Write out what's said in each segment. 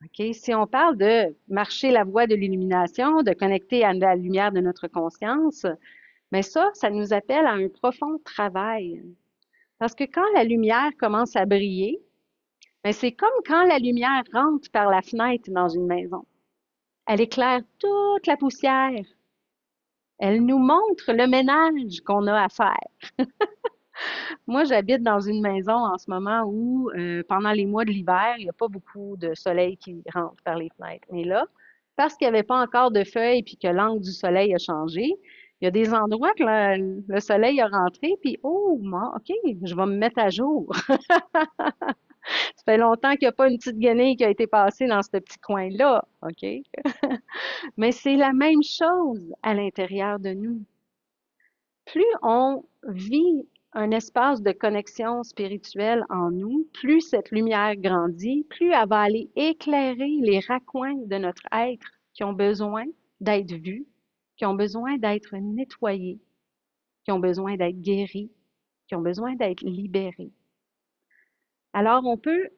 OK? Si on parle de marcher la voie de l'illumination, de connecter à la lumière de notre conscience, mais ça nous appelle à un profond travail. Parce que quand la lumière commence à briller, ben c'est comme quand la lumière rentre par la fenêtre dans une maison. Elle éclaire toute la poussière. Elle nous montre le ménage qu'on a à faire. Moi, j'habite dans une maison en ce moment où, pendant les mois de l'hiver, il n'y a pas beaucoup de soleil qui rentre par les fenêtres. Mais là, parce qu'il n'y avait pas encore de feuilles puis que l'angle du soleil a changé, il y a des endroits que le soleil a rentré, puis oh, moi, OK, je vais me mettre à jour. Ça fait longtemps qu'il n'y a pas une petite guenille qui a été passée dans ce petit coin-là, OK? Mais c'est la même chose à l'intérieur de nous. Plus on vit un espace de connexion spirituelle en nous, plus cette lumière grandit, plus elle va aller éclairer les raccoins de notre être qui ont besoin d'être vus, qui ont besoin d'être nettoyés, qui ont besoin d'être guéris, qui ont besoin d'être libérés. Alors, on peut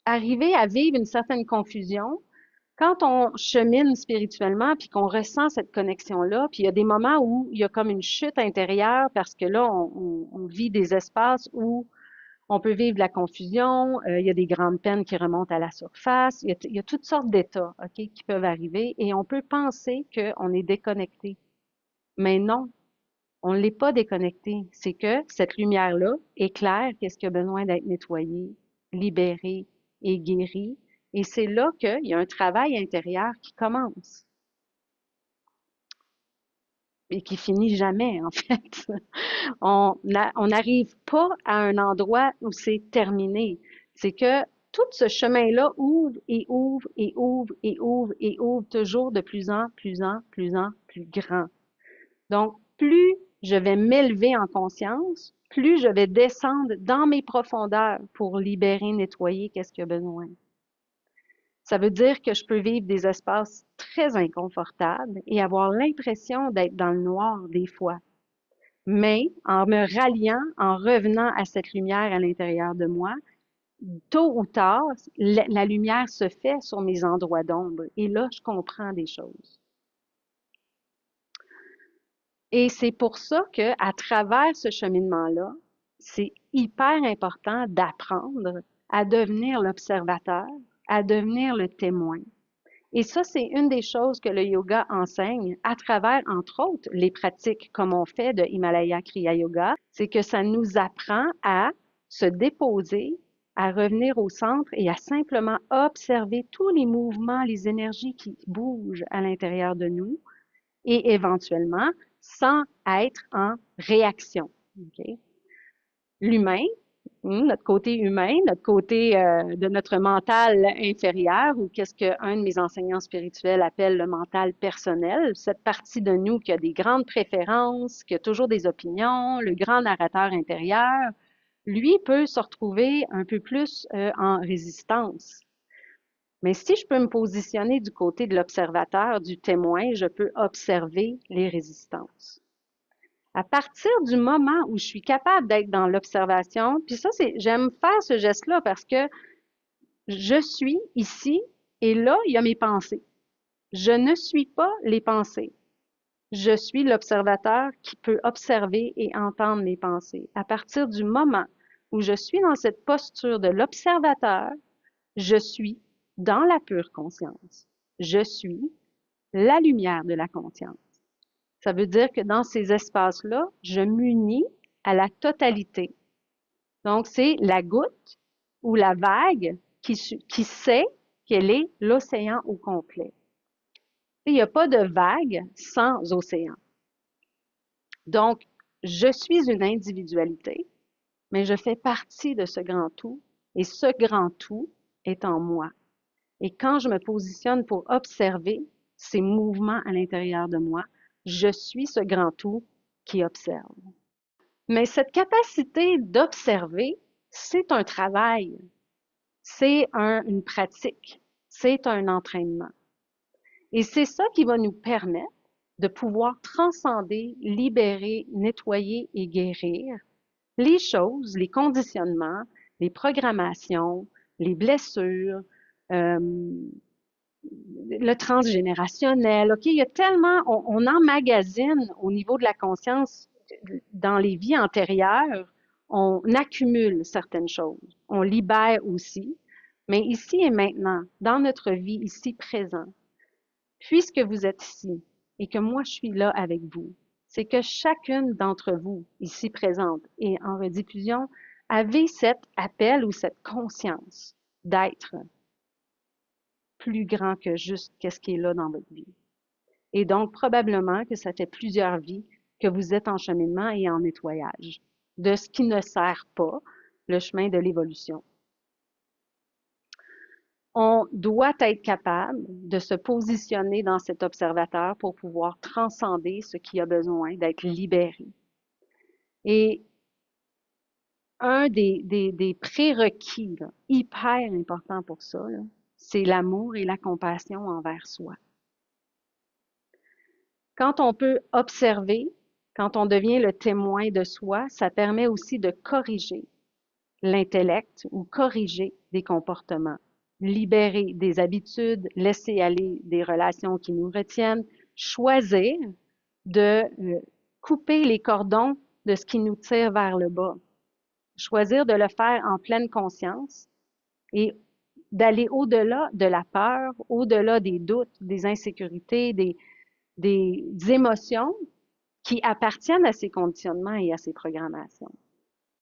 arriver à vivre une certaine confusion quand on chemine spirituellement puis qu'on ressent cette connexion-là, puis il y a des moments où il y a comme une chute intérieure parce que là, on vit des espaces où on peut vivre de la confusion, il y a des grandes peines qui remontent à la surface, il y a toutes sortes d'états, OK, qui peuvent arriver et on peut penser qu'on est déconnecté. Mais non, on ne l'est pas déconnecté. C'est que cette lumière-là éclaire qu'est-ce qui a besoin d'être nettoyé, libéré et guéri. Et c'est là qu'il y a un travail intérieur qui commence et qui finit jamais, en fait. On n'arrive pas à un endroit où c'est terminé. C'est que tout ce chemin-là ouvre et ouvre et ouvre et ouvre et ouvre toujours de plus grand. Donc, plus je vais m'élever en conscience, plus je vais descendre dans mes profondeurs pour libérer, nettoyer qu'est-ce qu'il y a besoin. Ça veut dire que je peux vivre des espaces très inconfortables et avoir l'impression d'être dans le noir des fois. Mais en me ralliant, en revenant à cette lumière à l'intérieur de moi, tôt ou tard, la lumière se fait sur mes endroits d'ombre et là, je comprends des choses. Et c'est pour ça que, à travers ce cheminement-là, c'est hyper important d'apprendre à devenir l'observateur, à devenir le témoin. Et ça, c'est une des choses que le yoga enseigne à travers, entre autres, les pratiques comme on fait de Himalaya Kriya Yoga, c'est que ça nous apprend à se déposer, à revenir au centre et à simplement observer tous les mouvements, les énergies qui bougent à l'intérieur de nous et éventuellement sans être en réaction. Okay? L'humain, notre côté humain, notre côté de notre mental inférieur, ou qu'est-ce qu'un de mes enseignants spirituels appelle le mental personnel, cette partie de nous qui a des grandes préférences, qui a toujours des opinions, le grand narrateur intérieur, lui peut se retrouver un peu plus en résistance. Mais si je peux me positionner du côté de l'observateur, du témoin, je peux observer les résistances. À partir du moment où je suis capable d'être dans l'observation, puis ça, j'aime faire ce geste-là parce que je suis ici et là, il y a mes pensées. Je ne suis pas les pensées. Je suis l'observateur qui peut observer et entendre mes pensées. À partir du moment où je suis dans cette posture de l'observateur, je suis dans la pure conscience. Je suis la lumière de la conscience. Ça veut dire que dans ces espaces-là, je m'unis à la totalité. Donc, c'est la goutte ou la vague qui sait qu'elle est l'océan au complet. Il n'y a pas de vague sans océan. Donc, je suis une individualité, mais je fais partie de ce grand tout et ce grand tout est en moi. Et quand je me positionne pour observer ces mouvements à l'intérieur de moi, je suis ce grand tout qui observe. Mais cette capacité d'observer, c'est un travail, c'est une pratique, c'est un entraînement. Et c'est ça qui va nous permettre de pouvoir transcender, libérer, nettoyer et guérir les choses, les conditionnements, les programmations, les blessures, euh, le transgénérationnel. OK, il y a tellement, on emmagasine au niveau de la conscience dans les vies antérieures, on accumule certaines choses. On libère aussi. Mais ici et maintenant, dans notre vie, ici présent, puisque vous êtes ici et que moi je suis là avec vous, c'est que chacune d'entre vous, ici présente et en rediffusion, avez cet appel ou cette conscience d'être plus grand que juste qu'est-ce qui est là dans votre vie. Et donc, probablement que ça fait plusieurs vies que vous êtes en cheminement et en nettoyage de ce qui ne sert pas le chemin de l'évolution. On doit être capable de se positionner dans cet observateur pour pouvoir transcender ce qui a besoin d'être libéré. Et un des prérequis là, hyper importants pour ça, c'est l'amour et la compassion envers soi. Quand on peut observer, quand on devient le témoin de soi, ça permet aussi de corriger l'intellect ou corriger des comportements, libérer des habitudes, laisser aller des relations qui nous retiennent, choisir de couper les cordons de ce qui nous tire vers le bas, choisir de le faire en pleine conscience et d'aller au-delà de la peur, au-delà des doutes, des insécurités, des émotions qui appartiennent à ces conditionnements et à ces programmations.